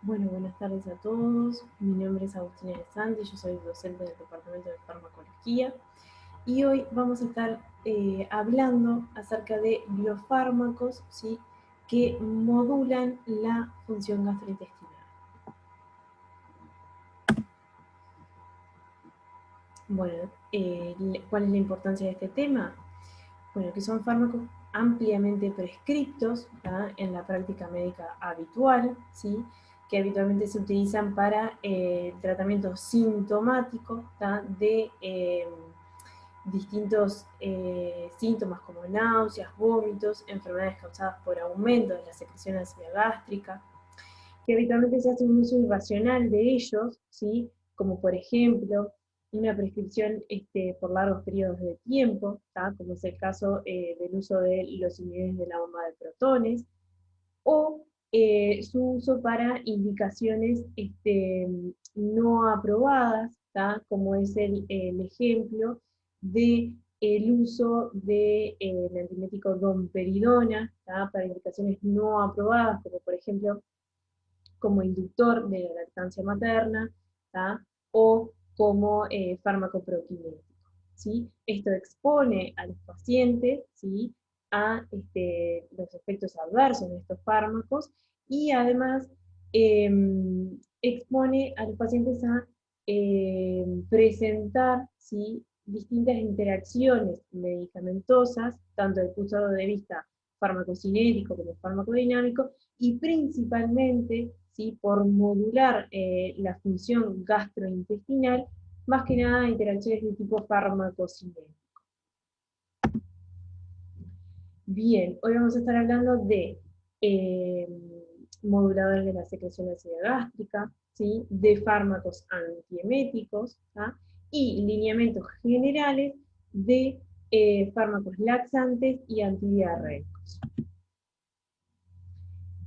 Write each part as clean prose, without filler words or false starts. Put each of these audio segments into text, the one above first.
Bueno, buenas tardes a todos. Mi nombre es Agustina Alessandri, yo soy docente del Departamento de Farmacología y hoy vamos a estar hablando acerca de los fármacos, ¿sí?, que modulan la función gastrointestinal. Bueno, ¿cuál es la importancia de este tema? Bueno, que son fármacos ampliamente prescriptos, ¿tá?, en la práctica médica habitual, ¿sí?, que habitualmente se utilizan para tratamiento sintomático, ¿tá?, de distintos síntomas como náuseas, vómitos, enfermedades causadas por aumento de la secreción ácida gástrica, que habitualmente se hace un uso irracional de ellos, ¿sí?, como por ejemplo una prescripción por largos periodos de tiempo, ¿tá?, como es el caso del uso de los inhibidores de la bomba de protones, o su uso para indicaciones no aprobadas, ¿tá?, como es el ejemplo de el uso del antimético domperidona, ¿tá?, para indicaciones no aprobadas, como por ejemplo como inductor de la lactancia materna, ¿tá?, o como fármaco proquinético, ¿sí? Esto expone a los pacientes, ¿sí?, a los efectos adversos de estos fármacos y además eh, expone a los pacientes a presentar, ¿sí?, distintas interacciones medicamentosas, tanto desde el punto de vista farmacocinético como farmacodinámico, y principalmente, ¿sí?, por modular la función gastrointestinal, más que nada interacciones de tipo farmacocinético. Bien, hoy vamos a estar hablando de eh, moduladores de la secreción ácida gástrica, ¿sí?, de fármacos antieméticos, ¿tá?, y lineamientos generales de fármacos laxantes y antidiarreicos.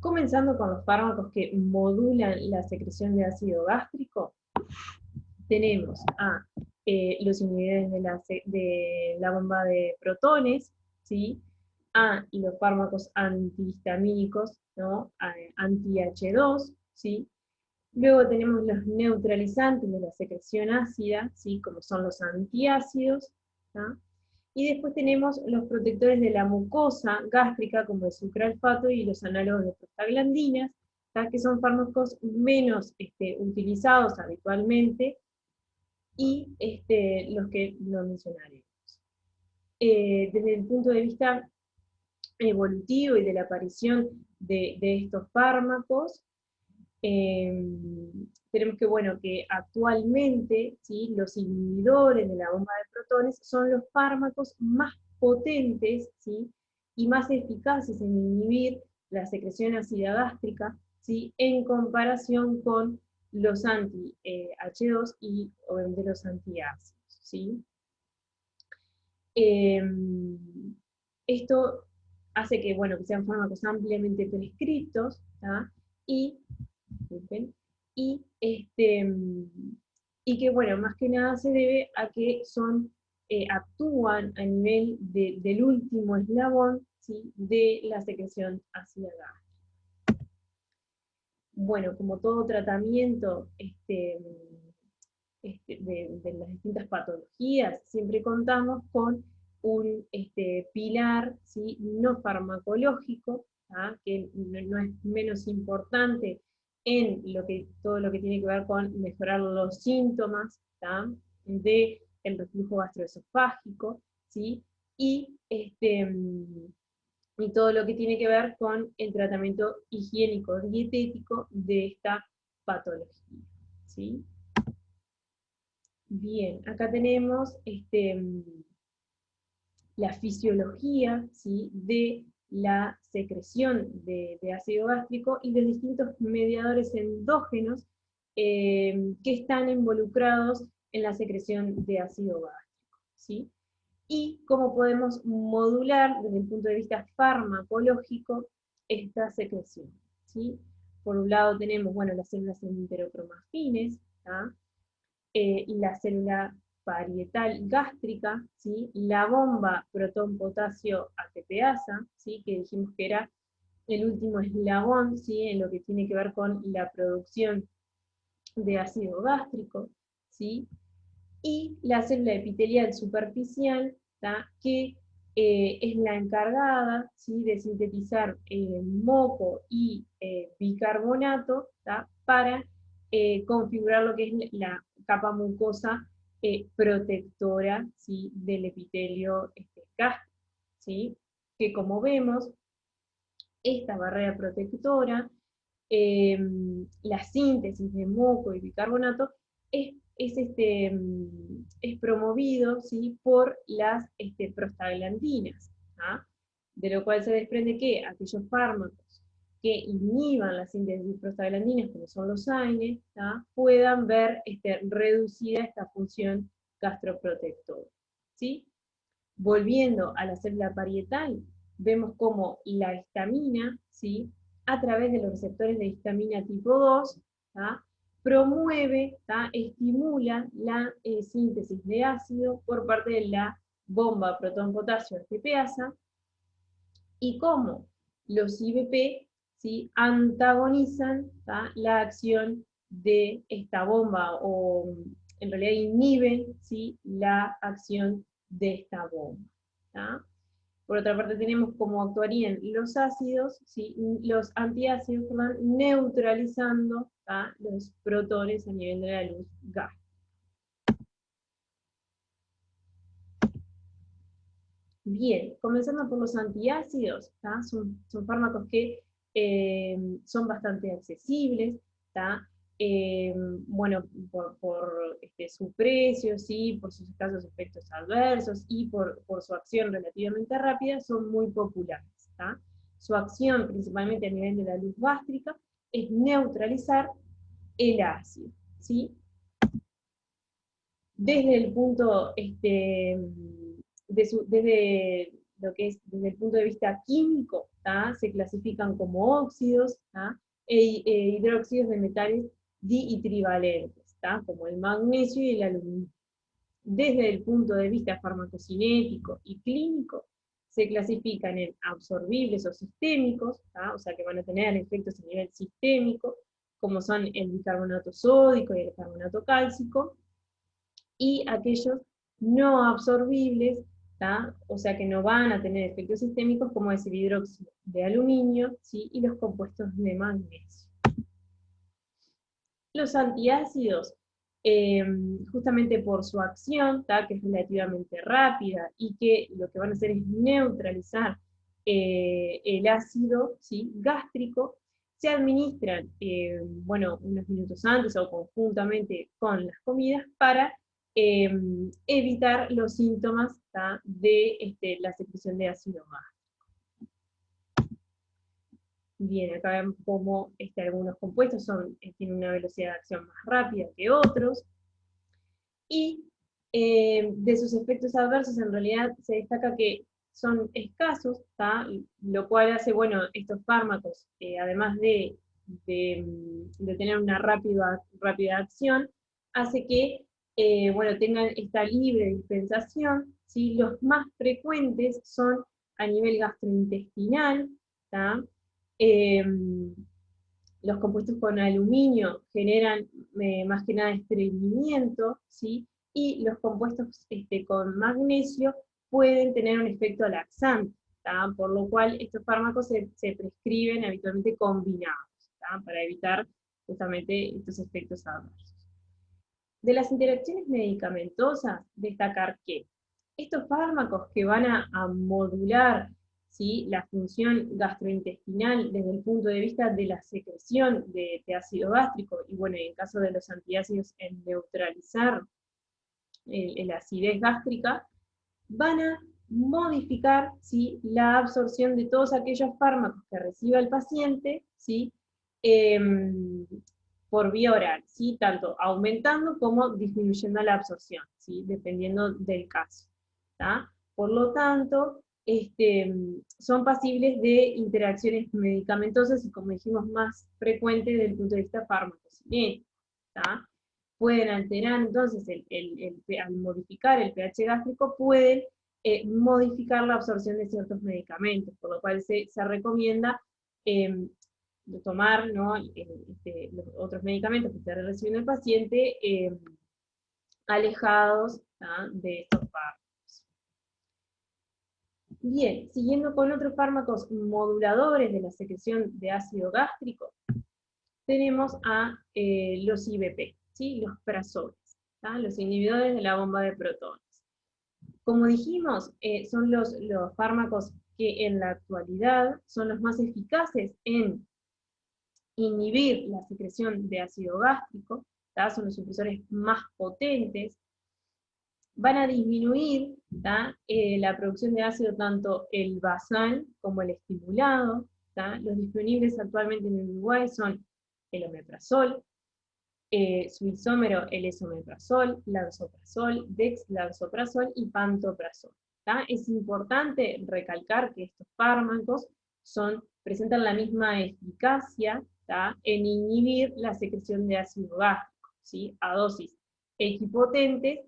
Comenzando con los fármacos que modulan la secreción de ácido gástrico, tenemos a los inhibidores de la bomba de protones, ¿sí?, a los fármacos antihistamínicos, ¿no?, anti-H2, ¿sí? Luego tenemos los neutralizantes de la secreción ácida, ¿sí?, como son los antiácidos, ¿tá? Y después tenemos los protectores de la mucosa gástrica, como el sucralfato y los análogos de prostaglandinas, ¿tá?, que son fármacos menos utilizados habitualmente, y los que no mencionaremos. Desde el punto de vista evolutivo y de la aparición de estos fármacos, eh, tenemos que, bueno, que actualmente, ¿sí?, los inhibidores de la bomba de protones son los fármacos más potentes, ¿sí?, y más eficaces en inhibir la secreción ácida gástrica, ¿sí?, en comparación con los anti-H2 y obviamente los antiácidos, ¿sí? Eh, Esto hace que, bueno, que sean fármacos ampliamente prescritos, ¿tá?, y, disculpen, y, y que, bueno, más que nada se debe a que actúan a nivel del último eslabón, ¿sí?, de la secreción ácida gástrica. Bueno, como todo tratamiento de las distintas patologías, siempre contamos con un pilar, ¿sí?, no farmacológico, ¿tá?, que no es menos importante en todo lo que tiene que ver con mejorar los síntomas, ¿tá?, del reflujo gastroesofágico, ¿sí?, y, y todo lo que tiene que ver con el tratamiento higiénico dietético de esta patología, ¿sí? Bien, acá tenemos la fisiología, ¿sí?, de la secreción de ácido gástrico y de distintos mediadores endógenos que están involucrados en la secreción de ácido gástrico, ¿sí? Y cómo podemos modular desde el punto de vista farmacológico esta secreción, ¿sí? Por un lado tenemos, bueno, las células enterocromafines, ¿tá?, la célula parietal gástrica, ¿sí?, la bomba protón-potasio ATPasa, ¿sí?, que dijimos que era el último eslabón, ¿sí? En lo que tiene que ver con la producción de ácido gástrico, ¿sí? Y la célula epitelial superficial, ¿tá? Que es la encargada, ¿sí? De sintetizar moco y bicarbonato, ¿tá? Para configurar lo que es la capa mucosa protectora, ¿sí? Del epitelio gástrico, ¿sí? Que como vemos, esta barrera protectora, la síntesis de moco y bicarbonato es promovido, ¿sí? Por las prostaglandinas, ¿ah? De lo cual se desprende que aquellos fármacos que inhiban la síntesis de prostaglandinas, como son los AINE, puedan ver reducida esta función gastroprotectora, ¿sí? Volviendo a la célula parietal, vemos cómo la histamina, ¿sí? A través de los receptores de histamina tipo 2, ¿tá? Promueve, ¿tá? Estimula la síntesis de ácido por parte de la bomba protón-potasio ATPasa, y cómo los IBP, ¿sí? Antagonizan, ¿tá? La acción de esta bomba, o en realidad inhiben, ¿sí? La acción de esta bomba, ¿tá? Por otra parte tenemos cómo actuarían los ácidos, ¿sí? Los antiácidos, perdón, neutralizando, ¿tá? Los protones a nivel de la luz gástrica. Bien, comenzando por los antiácidos, ¿tá? Son fármacos que son bastante accesibles, ¿tá? Bueno, por su precio, ¿sí? Por sus escasos efectos adversos y por su acción relativamente rápida, son muy populares, ¿tá? Su acción, principalmente a nivel de la luz gástrica, es neutralizar el ácido, ¿sí? Desde el punto, desde lo que es desde el punto de vista químico, ¿tá? Se clasifican como óxidos, ¿tá? Hidróxidos de metales di- y trivalentes, ¿tá? Como el magnesio y el aluminio. Desde el punto de vista farmacocinético y clínico, se clasifican en absorbibles o sistémicos, ¿tá? O sea que van a tener efectos a nivel sistémico, como son el bicarbonato sódico y el carbonato cálcico, y aquellos no absorbibles, ¿tá? O sea que no van a tener efectos sistémicos, como es el hidróxido de aluminio, ¿sí? Y los compuestos de magnesio. Los antiácidos, justamente por su acción, ¿tá? Que es relativamente rápida y que lo que van a hacer es neutralizar el ácido, ¿sí? Gástrico, se administran, bueno, unos minutos antes o conjuntamente con las comidas para eh, evitar los síntomas, ¿tá? De la secreción de ácido gástrico. Bien, acá vemos cómo algunos compuestos tienen una velocidad de acción más rápida que otros, y de sus efectos adversos en realidad se destaca que son escasos, ¿tá? Lo cual hace, bueno, estos fármacos, además de tener una rápida acción, hace que, bueno, tengan esta libre dispensación, ¿sí? Los más frecuentes son a nivel gastrointestinal, ¿tá? Los compuestos con aluminio generan más que nada estreñimiento, ¿sí? Y los compuestos con magnesio pueden tener un efecto laxante, ¿tá? Por lo cual estos fármacos se prescriben habitualmente combinados, ¿tá? Para evitar justamente estos efectos adversos. De las interacciones medicamentosas, destacar que estos fármacos que van a modular, ¿sí? La función gastrointestinal desde el punto de vista de la secreción de ácido gástrico, y bueno, en el caso de los antiácidos, en neutralizar la acidez gástrica, van a modificar, ¿sí? La absorción de todos aquellos fármacos que reciba el paciente, ¿sí? Por vía oral, ¿sí? Tanto aumentando como disminuyendo la absorción, ¿sí? Dependiendo del caso, ¿tá? Por lo tanto, son pasibles de interacciones medicamentosas y, como dijimos, más frecuentes desde el punto de vista farmacocinético, ¿tá? Pueden alterar, entonces, al modificar el pH gástrico, pueden modificar la absorción de ciertos medicamentos, por lo cual se recomienda tomar, ¿no? Los otros medicamentos que esté recibiendo el paciente alejados, ¿tá?, de estos fármacos. Bien, siguiendo con otros fármacos moduladores de la secreción de ácido gástrico, tenemos a los IBP, ¿sí?, los prazoles, ¿tá?, los inhibidores de la bomba de protones. Como dijimos, son los fármacos que en la actualidad son los más eficaces en inhibir la secreción de ácido gástrico, ¿tá?, son los supresores más potentes, van a disminuir, ¿tá?, la producción de ácido tanto el basal como el estimulado, ¿tá? Los disponibles actualmente en Uruguay son el omeprazol, su isómero el esomeprazol, lansoprazol, dexlansoprazol y pantoprazol, ¿tá? Es importante recalcar que estos fármacos presentan la misma eficacia, ¿tá?, en inhibir la secreción de ácido gástrico, ¿sí?, a dosis equipotentes.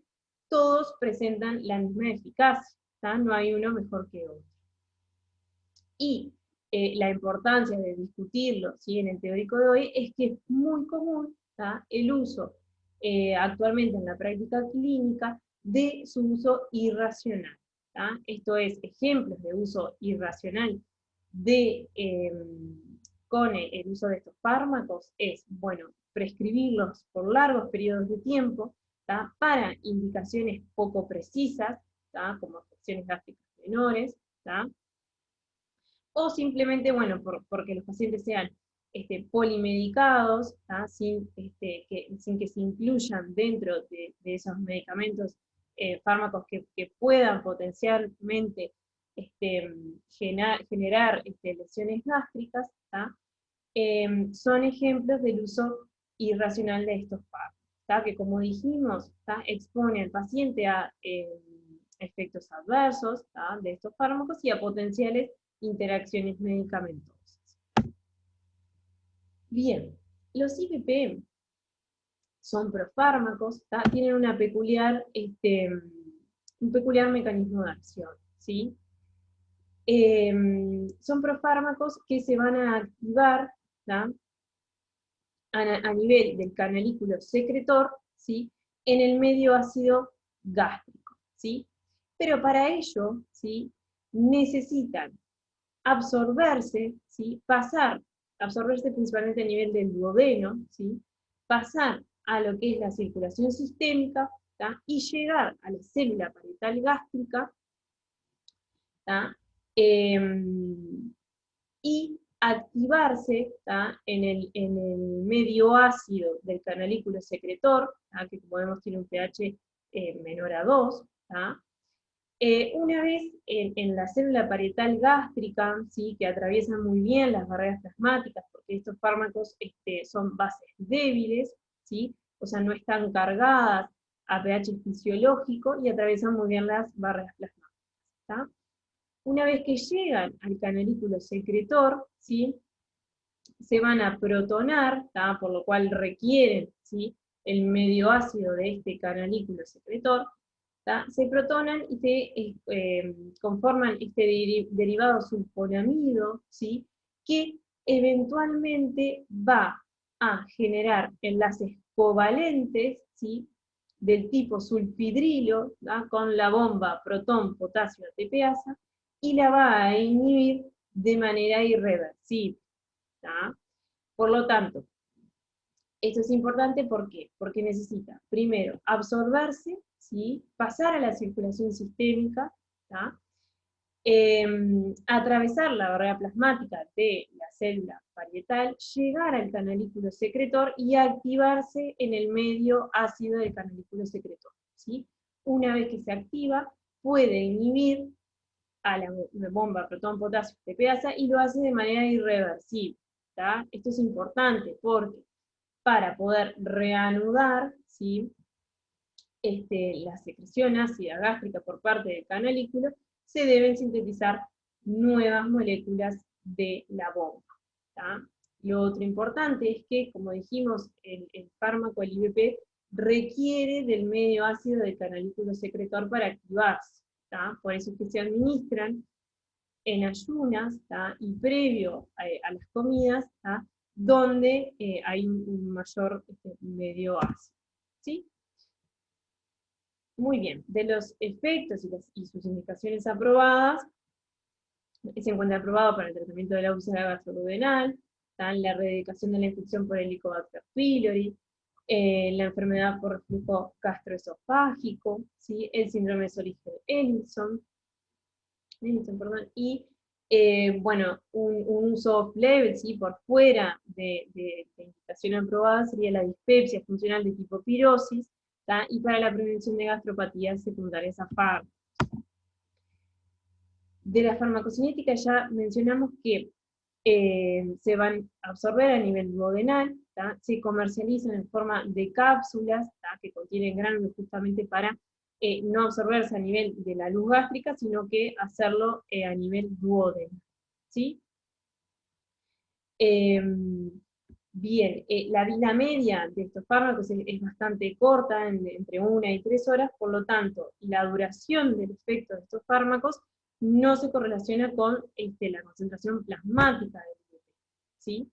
Todos presentan la misma eficacia, ¿tá?, no hay uno mejor que otro. Y la importancia de discutirlo, ¿sí?, en el teórico de hoy es que es muy común, ¿tá?, el uso actualmente en la práctica clínica de su uso irracional, ¿tá? Esto es, ejemplos de uso irracional con el uso de estos fármacos es, bueno, prescribirlos por largos periodos de tiempo, ¿tá?, para indicaciones poco precisas, ¿tá?, como afecciones gástricas menores, ¿tá?, o simplemente, bueno, porque los pacientes sean polimedicados, ¿tá?, sin que se incluyan dentro de esos medicamentos fármacos que puedan potencialmente generar lesiones gástricas, ¿tá?, son ejemplos del uso irracional de estos fármacos, ¿tá?, que como dijimos, ¿tá?, expone al paciente a efectos adversos, ¿tá?, de estos fármacos y a potenciales interacciones medicamentosas. Bien, los IBP son profármacos, ¿tá?, tienen un peculiar mecanismo de acción, ¿sí? Son profármacos que se van a activar, ¿tá?, a nivel del canalículo secretor, ¿sí?, en el medio ácido gástrico, ¿sí? Pero para ello, ¿sí?, necesitan absorberse, ¿sí?, absorberse principalmente a nivel del duodeno, ¿sí?, pasar a lo que es la circulación sistémica, ¿tá?, y llegar a la célula parietal gástrica, ¿tá?, y activarse, ¿tá?, en el medio ácido del canalículo secretor, ¿tá?, que como vemos tiene un pH menor a 2, ¿tá?, una vez en la célula parietal gástrica, ¿sí?, que atraviesan muy bien las barreras plasmáticas, porque estos fármacos son bases débiles, ¿sí?, o sea, no están cargadas a pH fisiológico y atraviesan muy bien las barreras plasmáticas, ¿tá? Una vez que llegan al canalículo secretor, ¿sí?, se van a protonar, ¿tá?, por lo cual requieren, ¿sí?, el medio ácido de este canalículo secretor, ¿tá?, se protonan y se conforman este derivado sulfonamido, ¿sí?, que eventualmente va a generar enlaces covalentes, ¿sí?, del tipo sulfidrilo, ¿tá?, con la bomba protón-potasio-ATPasa, y la va a inhibir de manera irreversible, ¿tá? Por lo tanto, esto es importante, ¿por qué? Porque necesita, primero, absorberse, ¿sí?, pasar a la circulación sistémica, ¿tá?, atravesar la barrera plasmática de la célula parietal, llegar al canalículo secretor y activarse en el medio ácido del canalículo secretor, ¿sí? Una vez que se activa, puede inhibir a la bomba protón-potasio ATPasa y lo hace de manera irreversible, ¿tá? Esto es importante porque para poder reanudar, ¿sí?, la secreción ácida gástrica por parte del canalículo, se deben sintetizar nuevas moléculas de la bomba, ¿tá? Lo otro importante es que, como dijimos, el fármaco, el IBP, requiere del medio ácido del canalículo secretor para activarse, ¿tá? Por eso es que se administran en ayunas, y previo a las comidas, donde hay un mayor medio ácido. ¿Sí? Muy bien, de los efectos y sus indicaciones aprobadas, se encuentra aprobado para el tratamiento de la úlcera gastroduodenal, la erradicación de la infección por Helicobacter pylori, la enfermedad por reflujo gastroesofágico, ¿sí? El síndrome de Solinger-Ellison, y bueno, un uso off-label, ¿sí? Por fuera de indicación aprobada sería la dispepsia funcional de tipo pirosis, y para la prevención de gastropatías secundarias a fármacos. De la farmacocinética ya mencionamos que se van a absorber a nivel duodenal, se comercializan en forma de cápsulas que contienen gránulos justamente para no absorberse a nivel de la luz gástrica, sino que hacerlo a nivel duodenal. ¿Sí? Bien, la vida media de estos fármacos es bastante corta, entre 1 y 3 horas, por lo tanto, la duración del efecto de estos fármacos no se correlaciona con la concentración plasmática del IVP, ¿sí?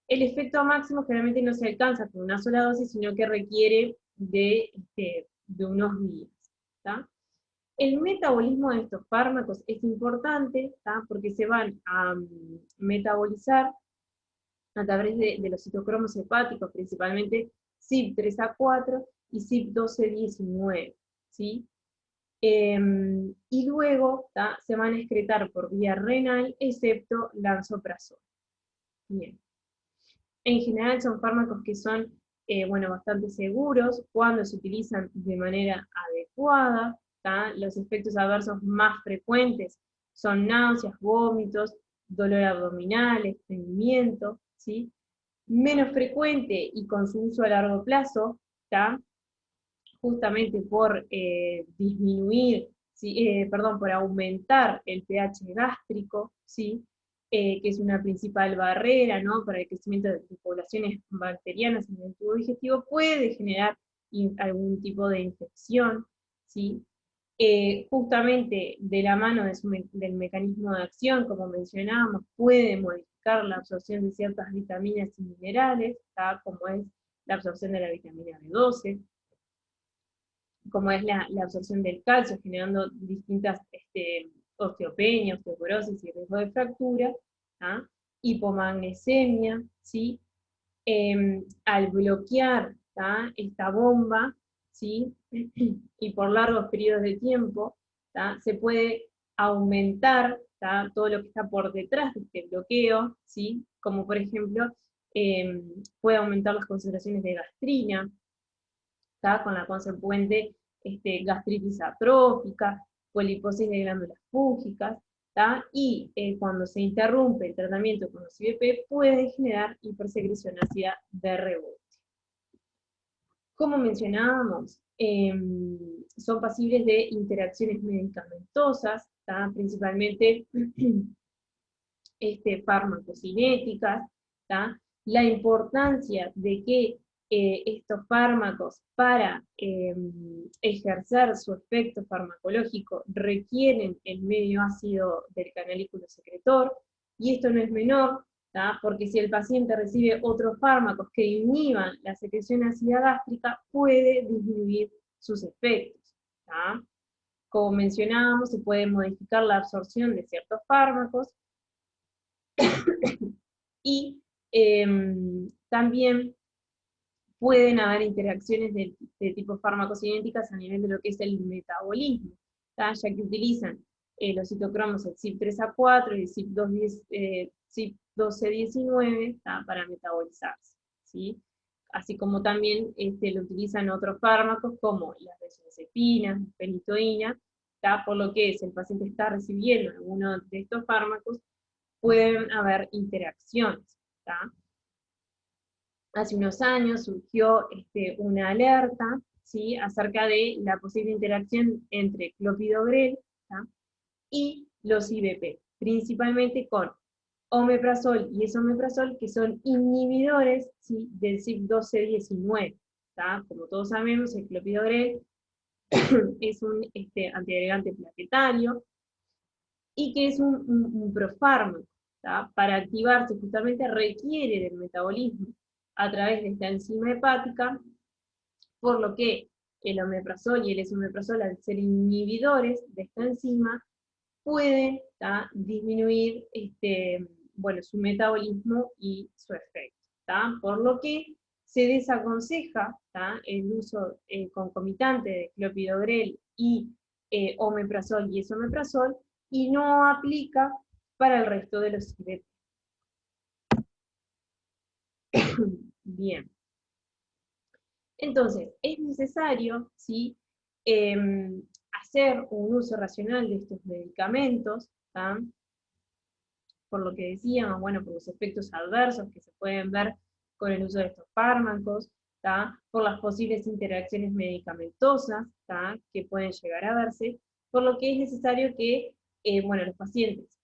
El efecto máximo generalmente no se alcanza con una sola dosis, sino que requiere de unos días. ¿Tá? El metabolismo de estos fármacos es importante, porque se van a metabolizar a través de los citocromos hepáticos, principalmente CYP3A4 y CYP1219, ¿sí? Y luego se van a excretar por vía renal, excepto lansoprazol. Bien. En general son fármacos que son bueno, bastante seguros cuando se utilizan de manera adecuada. Los efectos adversos más frecuentes son náuseas, vómitos, dolor abdominal, estreñimiento, ¿sí? Menos frecuente y con su uso a largo plazo, justamente por disminuir, ¿sí? Perdón, por aumentar el pH gástrico, ¿sí? Que es una principal barrera, ¿no? Para el crecimiento de poblaciones bacterianas en el tubo digestivo, puede generar algún tipo de infección, ¿sí? Justamente de la mano del mecanismo de acción, como mencionábamos, puede modificar la absorción de ciertas vitaminas y minerales, como es la absorción de la vitamina B12, como es la absorción del calcio, generando distintas osteopenia, osteoporosis y riesgo de fractura, hipomagnesemia, ¿sí? Al bloquear esta bomba, ¿sí? Y por largos periodos de tiempo, se puede aumentar todo lo que está por detrás de este bloqueo, ¿sí? Como por ejemplo, puede aumentar las concentraciones de gastrina, con la consecuente gastritis atrófica, poliposis de glándulas fúngicas, y cuando se interrumpe el tratamiento con los IVP puede generar hipersecreción ácida de rebote. Como mencionábamos, son pasibles de interacciones medicamentosas, principalmente farmacocinéticas, la importancia de que estos fármacos para ejercer su efecto farmacológico requieren el medio ácido del canalículo secretor, y esto no es menor, porque si el paciente recibe otros fármacos que inhiban la secreción ácida gástrica, puede disminuir sus efectos. Como mencionábamos, se puede modificar la absorción de ciertos fármacos, y también pueden haber interacciones de tipo farmacocinéticas a nivel de lo que es el metabolismo, ya que utilizan los citocromos, el CYP3A4 y el CYP1219 para metabolizarse, ¿sí? Así como también lo utilizan otros fármacos como las benzodiazepinas, la fenitoína, por lo que si el paciente está recibiendo alguno de estos fármacos, pueden haber interacciones. Hace unos años surgió una alerta, ¿sí? Acerca de la posible interacción entre clopidogrel y los IVP, principalmente con omeprazol y esomeprazol, que son inhibidores, ¿sí? Del CYP1219. Como todos sabemos, el clopidogrel es un antiagregante plaquetario, y que es un profármaco. Para activarse justamente requiere del metabolismo a través de esta enzima hepática, por lo que el omeprazol y el esomeprazol, al ser inhibidores de esta enzima, pueden disminuir bueno, su metabolismo y su efecto. Por lo que se desaconseja el uso concomitante de clopidogrel y omeprazol y esomeprazol, y no aplica para el resto de los IBP. Bien. Entonces, es necesario, ¿sí?, hacer un uso racional de estos medicamentos, por lo que decíamos, bueno, por los efectos adversos que se pueden ver con el uso de estos fármacos, por las posibles interacciones medicamentosas que pueden llegar a verse, por lo que es necesario que, bueno, los pacientes,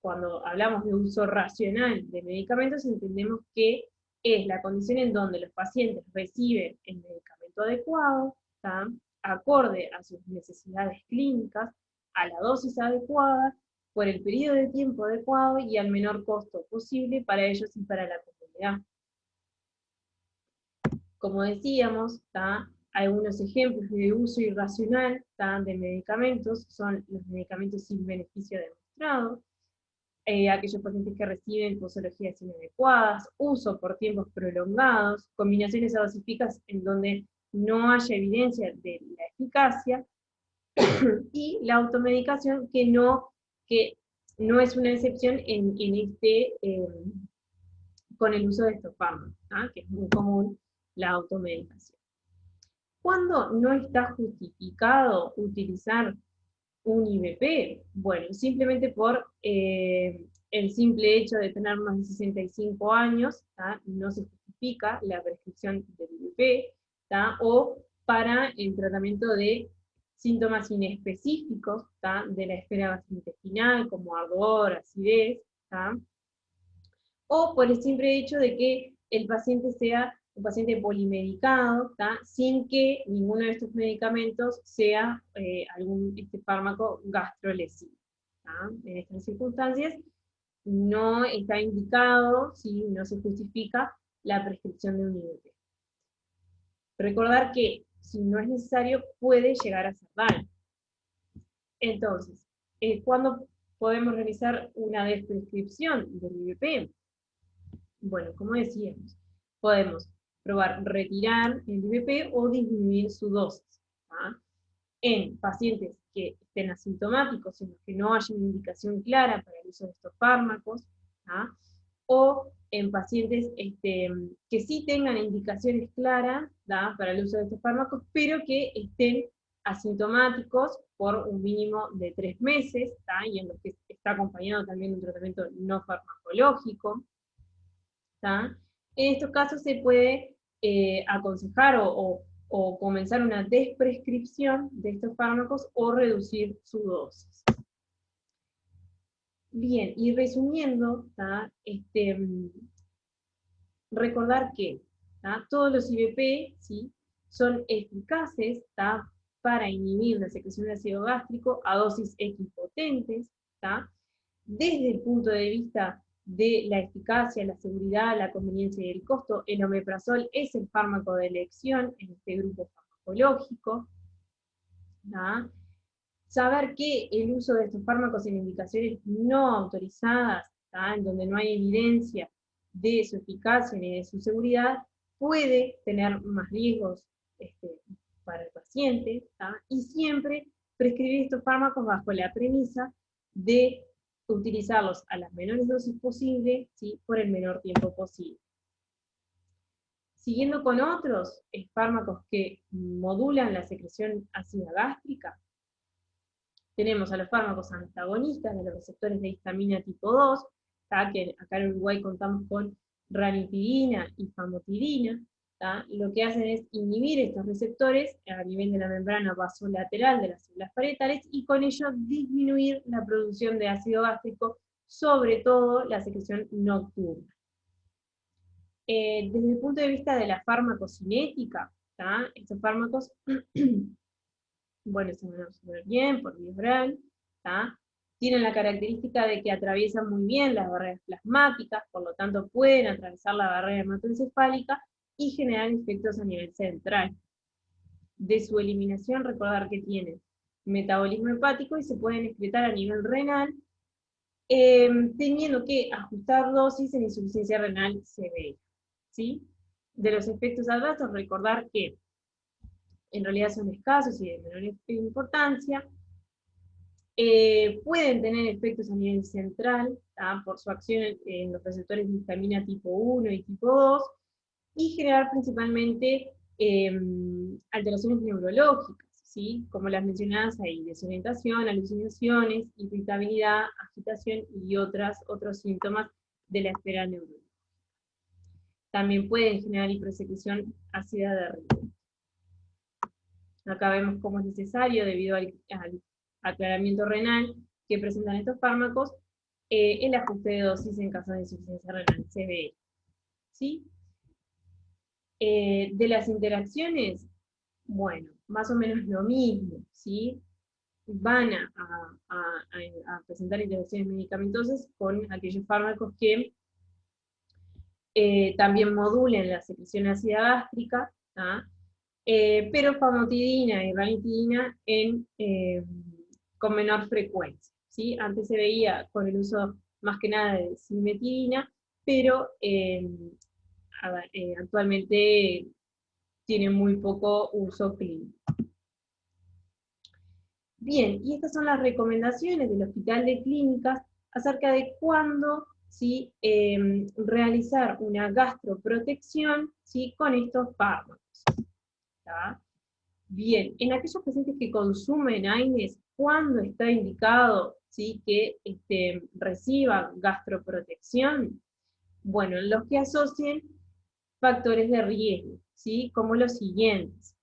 cuando hablamos de uso racional de medicamentos, entendemos que es la condición en donde los pacientes reciben el medicamento adecuado, acorde a sus necesidades clínicas, a la dosis adecuada, por el periodo de tiempo adecuado y al menor costo posible para ellos y para la comunidad. Como decíamos, algunos ejemplos de uso irracional de medicamentos son los medicamentos sin beneficio demostrado, aquellos pacientes que reciben posologías inadecuadas, uso por tiempos prolongados, combinaciones adosíficas en donde no haya evidencia de la eficacia, y la automedicación que no es una excepción con el uso de estos fármacos, que es muy común la automedicación. ¿Cuándo no está justificado utilizar un IBP? Bueno, simplemente por el simple hecho de tener más de 65 años, no se justifica la prescripción del IBP, o para el tratamiento de síntomas inespecíficos de la esfera gastrointestinal, como ardor, acidez, o por el simple hecho de que el paciente sea un paciente polimedicado, sin que ninguno de estos medicamentos sea algún fármaco gastrolesivo. En estas circunstancias no está indicado, no se justifica la prescripción de un IBP. Recordar que si no es necesario puede llegar a ser daño. Entonces, ¿cuándo podemos realizar una desprescripción del IBP? Bueno, como decíamos, podemos probar retirar el IBP o disminuir su dosis. En pacientes que estén asintomáticos, en los que no haya una indicación clara para el uso de estos fármacos, o en pacientes que sí tengan indicaciones claras para el uso de estos fármacos, pero que estén asintomáticos por un mínimo de 3 meses, y en los que está acompañado también un tratamiento no farmacológico. En estos casos se puede aconsejar o comenzar una desprescripción de estos fármacos o reducir su dosis. Bien, y resumiendo, recordar que todos los IBP son eficaces para inhibir la secreción de ácido gástrico a dosis equipotentes, desde el punto de vista de la eficacia, la seguridad, la conveniencia y el costo. El omeprazol es el fármaco de elección en este grupo farmacológico. Saber que el uso de estos fármacos en indicaciones no autorizadas, en donde no hay evidencia de su eficacia ni de su seguridad, puede tener más riesgos para el paciente, y siempre prescribir estos fármacos bajo la premisa de utilizarlos a las menores dosis posible, por el menor tiempo posible. Siguiendo con otros fármacos que modulan la secreción ácida gástrica, tenemos a los fármacos antagonistas de los receptores de histamina tipo 2, que acá en Uruguay contamos con ranitidina y famotidina. Lo que hacen es inhibir estos receptores a nivel de la membrana vasolateral de las células parietales y con ello disminuir la producción de ácido gástrico, sobre todo la secreción nocturna. Desde el punto de vista de la farmacocinética, estos fármacos bueno, se van a absorber bien por vía oral, Tienen la característica de que atraviesan muy bien las barreras plasmáticas, por lo tanto pueden atravesar la barrera hematoencefálica y generar efectos a nivel central. De su eliminación, recordar que tienen metabolismo hepático y se pueden excretar a nivel renal, teniendo que ajustar dosis en insuficiencia renal severa, ¿sí? De los efectos adversos, recordar que en realidad son escasos y de menor importancia. Pueden tener efectos a nivel central, por su acción en los receptores de histamina tipo 1 y tipo 2, y generar principalmente alteraciones neurológicas, ¿sí? Como las mencionadas ahí, desorientación, alucinaciones, irritabilidad, agitación y otros síntomas de la esfera neurológica. También pueden generar hipersecreción ácida de riñón. Acá vemos cómo es necesario, debido al aclaramiento renal que presentan estos fármacos, el ajuste de dosis en caso de insuficiencia renal severa, ¿sí? De las interacciones, bueno, más o menos lo mismo, ¿sí? Van a presentar interacciones medicamentosas con aquellos fármacos que también modulen la secreción ácida gástrica, pero famotidina y ranitidina con menor frecuencia, ¿sí? Antes se veía con el uso más que nada de cimetidina, pero actualmente tiene muy poco uso clínico. Bien, y estas son las recomendaciones del Hospital de Clínicas acerca de cuándo, ¿sí? Realizar una gastroprotección, ¿sí? Con estos fármacos. ¿Está? Bien, en aquellos pacientes que consumen AINES, ¿cuándo está indicado, ¿sí? Que reciban gastroprotección? Bueno, los que asocien factores de riesgo, ¿sí? Como los siguientes: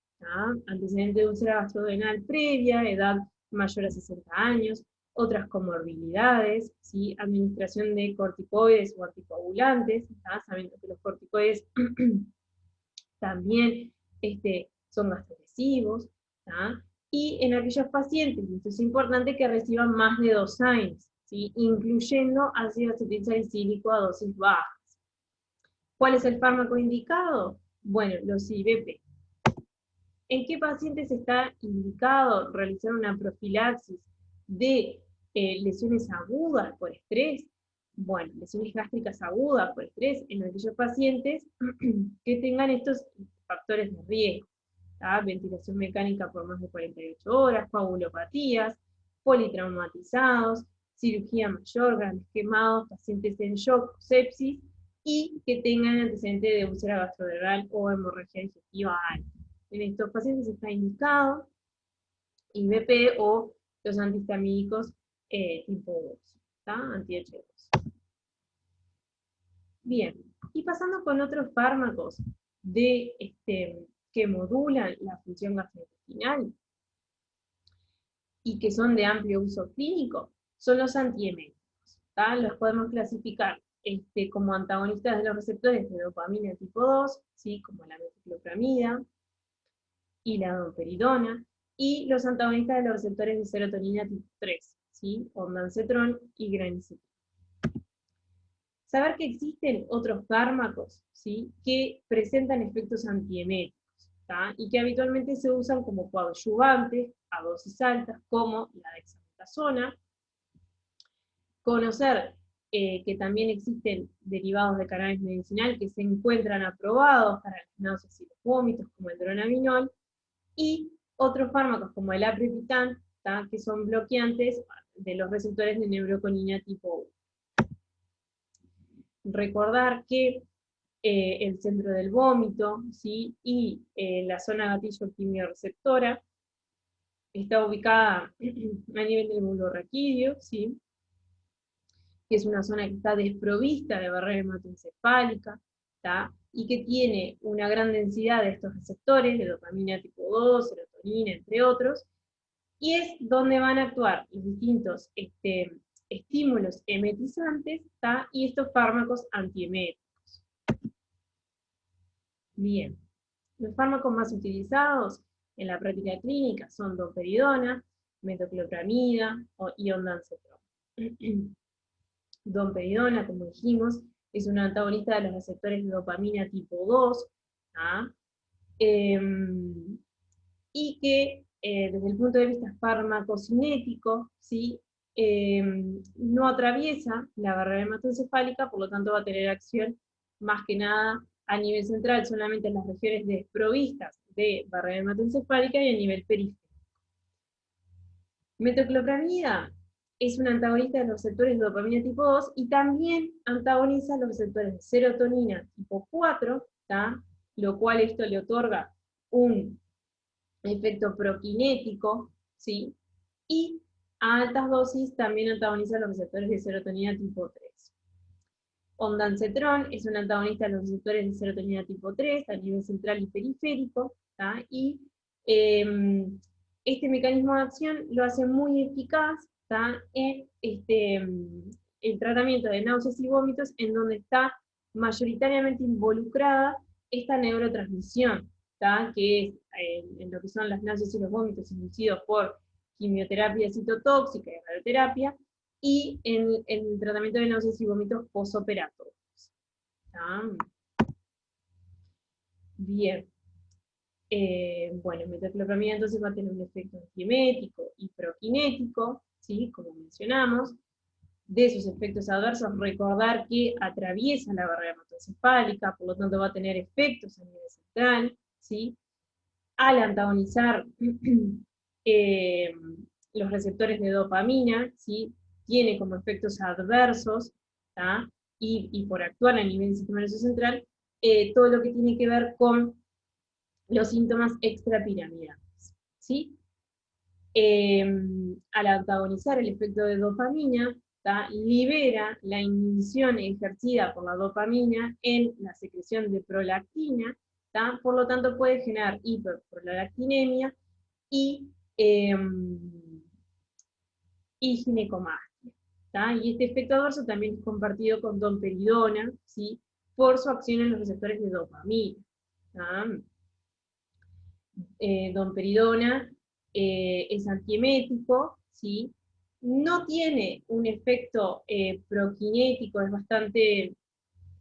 antecedente de úlcera gastrodenal previa, edad mayor a 60 años, otras comorbilidades, ¿sí? Administración de corticoides o anticoagulantes, sabiendo que los corticoides también son gastresivos, y en aquellos pacientes, y esto es importante, que reciban más de 2 AINES, ¿sí? Incluyendo ácido acetilsalicílico a dosis bajas. ¿Cuál es el fármaco indicado? Bueno, los IBP. ¿En qué pacientes está indicado realizar una profilaxis de lesiones agudas por estrés? Bueno, lesiones gástricas agudas por estrés en aquellos pacientes que tengan estos factores de riesgo. Ventilación mecánica por más de 48 horas, coagulopatías, politraumatizados, cirugía mayor, grandes quemados, pacientes en shock, sepsis, y que tengan antecedente de úlcera gastrodenal o hemorragia digestiva alta. En estos pacientes está indicado IBP o los antihistamínicos tipo 2, anti-H2. Bien, y pasando con otros fármacos que modulan la función gastrointestinal y que son de amplio uso clínico, son los antieméticos. Los podemos clasificar como antagonistas de los receptores de dopamina tipo 2, ¿sí? Como la metoclopramida y la domperidona, y los antagonistas de los receptores de serotonina tipo 3, ¿sí? Ondansetron y granisetron. Saber que existen otros fármacos, ¿sí? Que presentan efectos antieméticos, y que habitualmente se usan como coadyuvantes a dosis altas, como la dexametasona. Conocer que también existen derivados de cannabis medicinal que se encuentran aprobados para las náuseas y los vómitos, como el dronabinol, y otros fármacos como el aprepitant, que son bloqueantes de los receptores de neuroconina tipo 1. Recordar que el centro del vómito, ¿sí? Y la zona gatillo quimioreceptora está ubicada a nivel del bulbo raquídeo, ¿sí? Que es una zona que está desprovista de barrera hematoencefálica, y que tiene una gran densidad de estos receptores, de dopamina tipo 2, serotonina, entre otros, y es donde van a actuar los distintos estímulos emetizantes, y estos fármacos antieméticos. Bien, los fármacos más utilizados en la práctica clínica son domperidona, metoclopramida y ondansetron. Domperidona, como dijimos, es un antagonista de los receptores de dopamina tipo 2, ¿ah? Y que desde el punto de vista farmacocinético, ¿sí? No atraviesa la barrera hematoencefálica, por lo tanto va a tener acción más que nada a nivel central, solamente en las regiones desprovistas de barrera hematoencefálica y a nivel periférico. Metoclopramida es un antagonista de los receptores de dopamina tipo 2 y también antagoniza los receptores de serotonina tipo 4, ¿tá? Lo cual esto le otorga un efecto prokinético, ¿sí? Y a altas dosis también antagoniza los receptores de serotonina tipo 3. Ondansetron es un antagonista de los receptores de serotonina tipo 3 a nivel central y periférico, ¿tá? Y este mecanismo de acción lo hace muy eficaz, ¿tá? En el tratamiento de náuseas y vómitos, en donde está mayoritariamente involucrada esta neurotransmisión, ¿tá? Que es en lo que son las náuseas y los vómitos inducidos por quimioterapia citotóxica y radioterapia, y en el tratamiento de náuseas y vómitos posoperatorios. Bien. Bueno, metoclopramida entonces va a tener un efecto antiemético y prokinético, ¿sí? Como mencionamos. De sus efectos adversos, recordar que atraviesa la barrera hematoencefálica, por lo tanto va a tener efectos a nivel central, ¿sí? Al antagonizar los receptores de dopamina, ¿sí? Tiene como efectos adversos, ¿tá? Y por actuar a nivel del sistema nervioso central, todo lo que tiene que ver con los síntomas extrapiramidales, ¿sí? Al antagonizar el efecto de dopamina, ¿tá? Libera la inhibición ejercida por la dopamina en la secreción de prolactina, ¿tá? Por lo tanto puede generar hiperprolactinemia y, eh, y ginecomastia, ¿tá? Y este efecto adverso también es compartido con domperidona, ¿sí? Por su acción en los receptores de dopamina, ¿tá? Domperidona es antiemético, ¿sí? No tiene un efecto prokinético,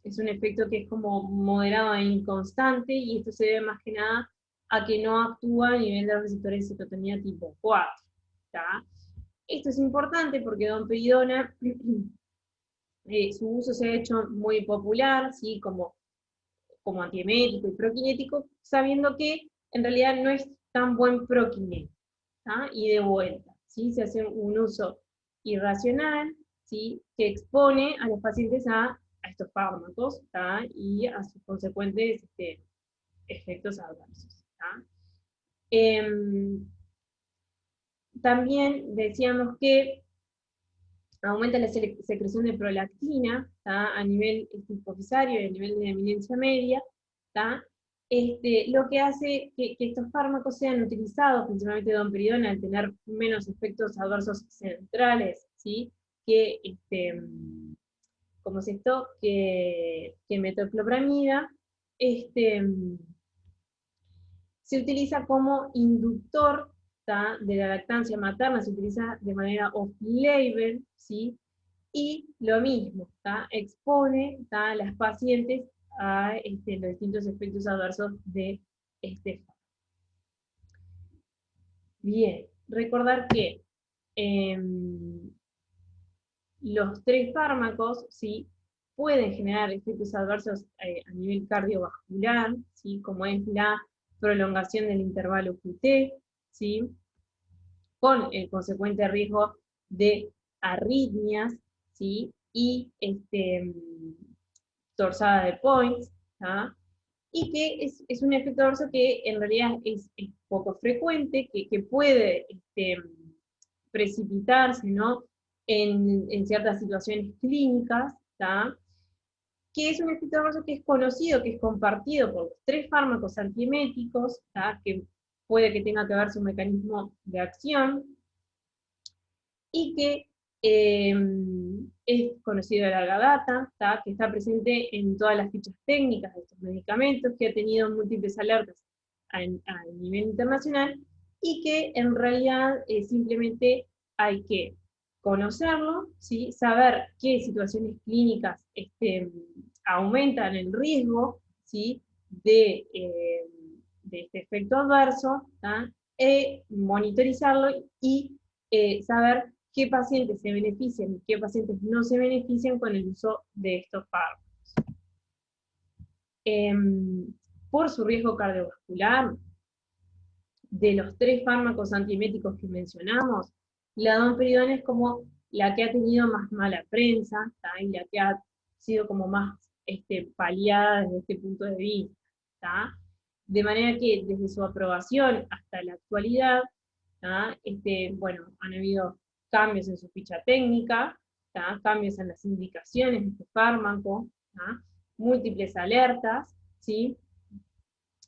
es un efecto que es como moderado e inconstante, y esto se debe más que nada a que no actúa a nivel de los receptores de cetotonina tipo 4, ¿tá? Esto es importante porque domperidona, su uso se ha hecho muy popular, ¿sí? Como antiemético y prokinético, sabiendo que en realidad no es tan buen prokinético, ¿tá? Y de vuelta, ¿sí? Se hace un uso irracional, ¿sí? Que expone a los pacientes a estos fármacos, ¿tá? Y a sus consecuentes efectos adversos, ¿tá? También decíamos que aumenta la secreción de prolactina, ¿tá? A nivel hipofisario y a nivel de eminencia media, ¿tá? Lo que hace que estos fármacos sean utilizados, principalmente domperidona, al tener menos efectos adversos centrales, ¿sí? Que, como es esto, que metoclopramida, se utiliza como inductor, ¿tá? De la lactancia materna, se utiliza de manera off-label, ¿sí? Y lo mismo, ¿tá? Expone, ¿tá? A las pacientes a los distintos efectos adversos de este fármaco. Bien, recordar que los tres fármacos, ¿sí? Pueden generar efectos adversos a nivel cardiovascular, ¿sí? Como es la prolongación del intervalo QT, ¿sí? Con el consecuente riesgo de arritmias, ¿sí? Y torsada de points, ¿tá? Y que es un efecto adverso que en realidad es poco frecuente, que puede precipitarse, ¿no? En ciertas situaciones clínicas, ¿tá? Que es un efecto adverso que es conocido, que es compartido por los tres fármacos antieméticos, ¿tá? Que puede que tenga que ver su mecanismo de acción, y que es conocido de larga data, que está presente en todas las fichas técnicas de estos medicamentos, que ha tenido múltiples alertas a nivel internacional, y que en realidad simplemente hay que conocerlo, ¿sí? Saber qué situaciones clínicas aumentan el riesgo, ¿sí? De este efecto adverso, ¿tá? Monitorizarlo y saber qué pacientes se benefician y qué pacientes no se benefician con el uso de estos fármacos. Por su riesgo cardiovascular, de los 3 fármacos antieméticos que mencionamos, la domperidona es como la que ha tenido más mala prensa, ¿tá? Y la que ha sido como más paliada desde este punto de vista. ¿Tá? De manera que desde su aprobación hasta la actualidad, ¿tá? Bueno, han habido cambios en su ficha técnica, ¿tá? Cambios en las indicaciones de este fármaco, ¿tá? Múltiples alertas, ¿sí?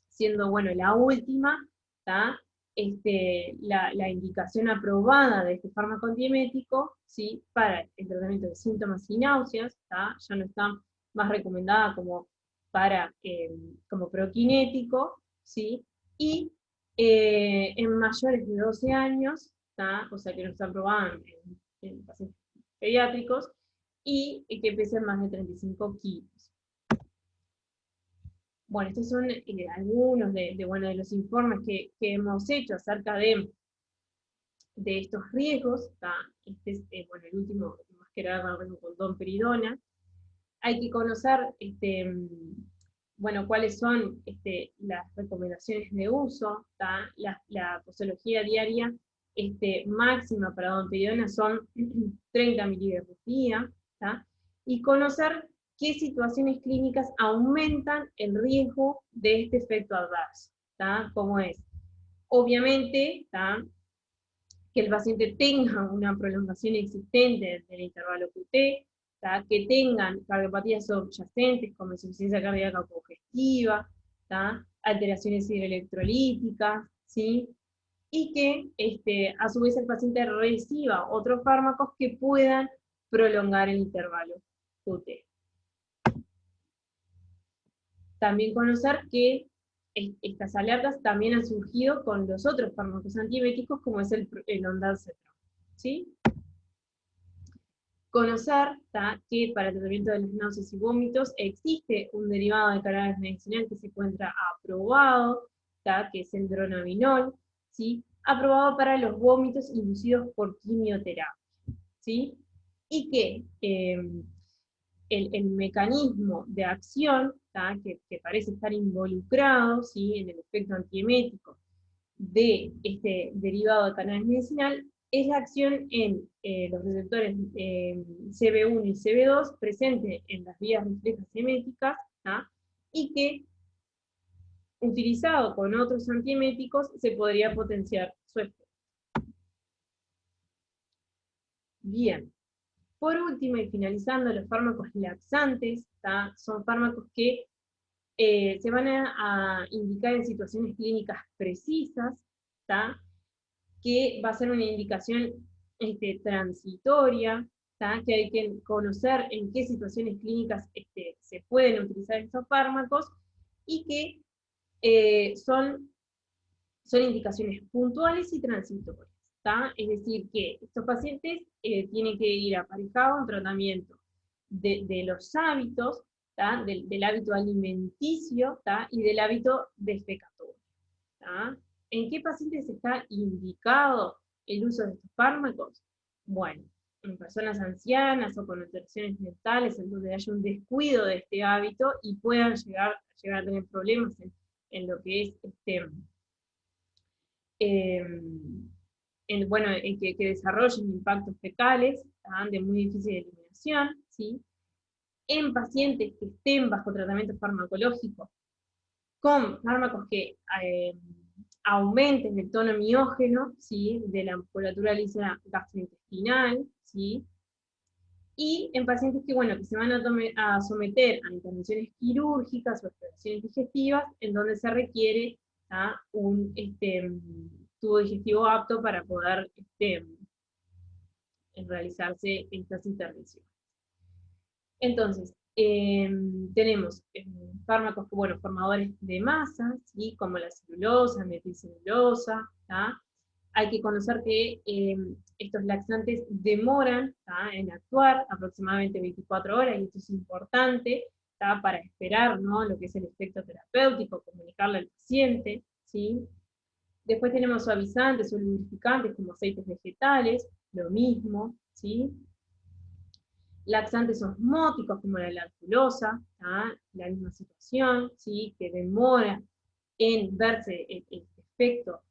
Siendo, bueno, la última, ¿tá? La indicación aprobada de este fármaco antiemético, ¿sí? Para el tratamiento de síntomas y náuseas, ¿tá? Ya no está más recomendada como como prokinético, ¿sí? Y en mayores de 12 años, ¿tá? O sea que no está aprobada en pacientes pediátricos, y que pesen más de 35 kilos. Bueno, estos son algunos de los informes que hemos hecho acerca de estos riesgos. Este es bueno, el último, más que nada, con domperidona. Hay que conocer bueno, cuáles son las recomendaciones de uso. La posología diaria máxima para domperidona son 30 miligramos por día. Y conocer qué situaciones clínicas aumentan el riesgo de este efecto adverso, como es, obviamente, que el paciente tenga una prolongación existente del intervalo QT, que tengan cardiopatías subyacentes como insuficiencia cardíaca congestiva, alteraciones hidroelectrolíticas, ¿sí? Y que a su vez el paciente reciba otros fármacos que puedan prolongar el intervalo QT. También conocer que estas alertas también han surgido con los otros fármacos antieméticos, como es el ondansetron, ¿sí? Conocer que para el tratamiento de las náuseas y vómitos existe un derivado de cannabis medicinal que se encuentra aprobado, que es el dronabinol, ¿sí? Aprobado para los vómitos inducidos por quimioterapia, ¿sí? Y que el mecanismo de acción que parece estar involucrado, ¿sí? En el efecto antiemético de este derivado de cannabis medicinal es la acción en los receptores CB1 y CB2 presente en las vías reflejas eméticas, y que utilizado con otros antieméticos se podría potenciar su efecto. Bien. Por último, y finalizando, los fármacos laxantes, son fármacos que se van a indicar en situaciones clínicas precisas, que va a ser una indicación transitoria, que hay que conocer en qué situaciones clínicas se pueden utilizar estos fármacos, y que son indicaciones puntuales y transitorias. Es decir, que estos pacientes tienen que ir aparejados a un tratamiento de los hábitos, del hábito alimenticio y del hábito defecatorio. ¿En qué pacientes está indicado el uso de estos fármacos? Bueno, en personas ancianas o con alteraciones mentales, en donde haya un descuido de este hábito y puedan llegar a tener problemas en lo que es bueno, que desarrollen impactos fecales de muy difícil eliminación, ¿sí? En pacientes que estén bajo tratamiento farmacológico con fármacos que aumenten el tono miógeno, ¿sí? De la musculatura lisa gastrointestinal, ¿sí? Y en pacientes que, bueno, que se van a someter a intervenciones quirúrgicas o exploraciones digestivas, en donde se requiere un tubo digestivo apto para poder realizarse estas intervenciones. Entonces, tenemos fármacos, bueno, formadores de masa, ¿sí? Como la celulosa, metilcelulosa, Hay que conocer que estos laxantes demoran en actuar aproximadamente 24 horas, y esto es importante para esperar, ¿no?, lo que es el efecto terapéutico, comunicarle al paciente, ¿sí? Después tenemos suavizantes o lubrificantes como aceites vegetales, lo mismo, ¿sí? Laxantes osmóticos como la lactulosa, la misma situación, ¿sí?, que demora en verse el efecto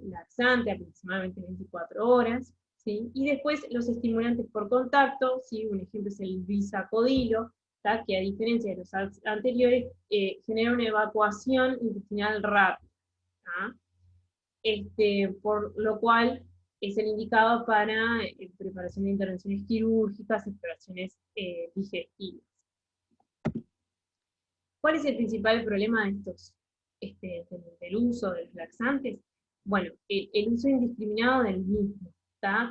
laxante aproximadamente 24 horas, ¿sí? Y después los estimulantes por contacto, ¿sí? Un ejemplo es el bisacodilo, que a diferencia de los anteriores, genera una evacuación intestinal rápida, por lo cual es el indicado para preparación de intervenciones quirúrgicas, exploraciones digestivas. ¿Cuál es el principal problema de estos, del uso de los laxantes? Bueno, el uso indiscriminado del mismo,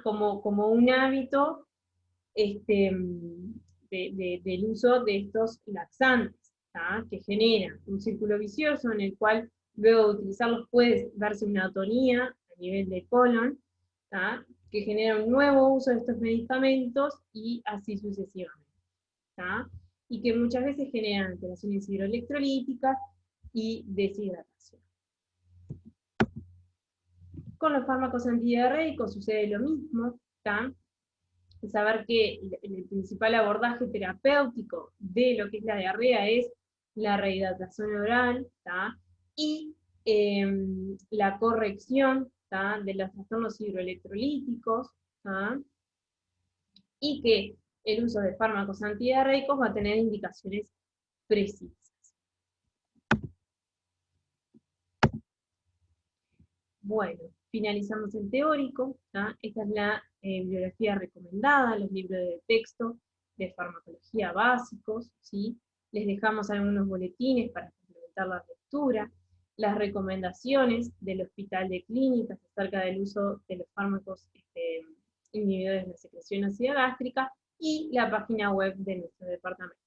como un hábito del uso de estos laxantes, que genera un círculo vicioso en el cual luego de utilizarlos puede darse una atonía a nivel de colon, que genera un nuevo uso de estos medicamentos y así sucesivamente. Y que muchas veces generan alteraciones hidroelectrolíticas y deshidratación. Con los fármacos antidiarreicos sucede lo mismo, saber que el principal abordaje terapéutico de lo que es la diarrea es la rehidratación oral, y la corrección de los trastornos hidroelectrolíticos, y que el uso de fármacos antidiarreicos va a tener indicaciones precisas. Bueno, finalizamos el teórico. Esta es la bibliografía recomendada, los libros de texto de farmacología básicos, ¿sí? Les dejamos algunos boletines para complementar la lectura, las recomendaciones del Hospital de Clínicas acerca del uso de los fármacos inhibidores de la secreción ácida gástrica, y la página web de nuestro departamento.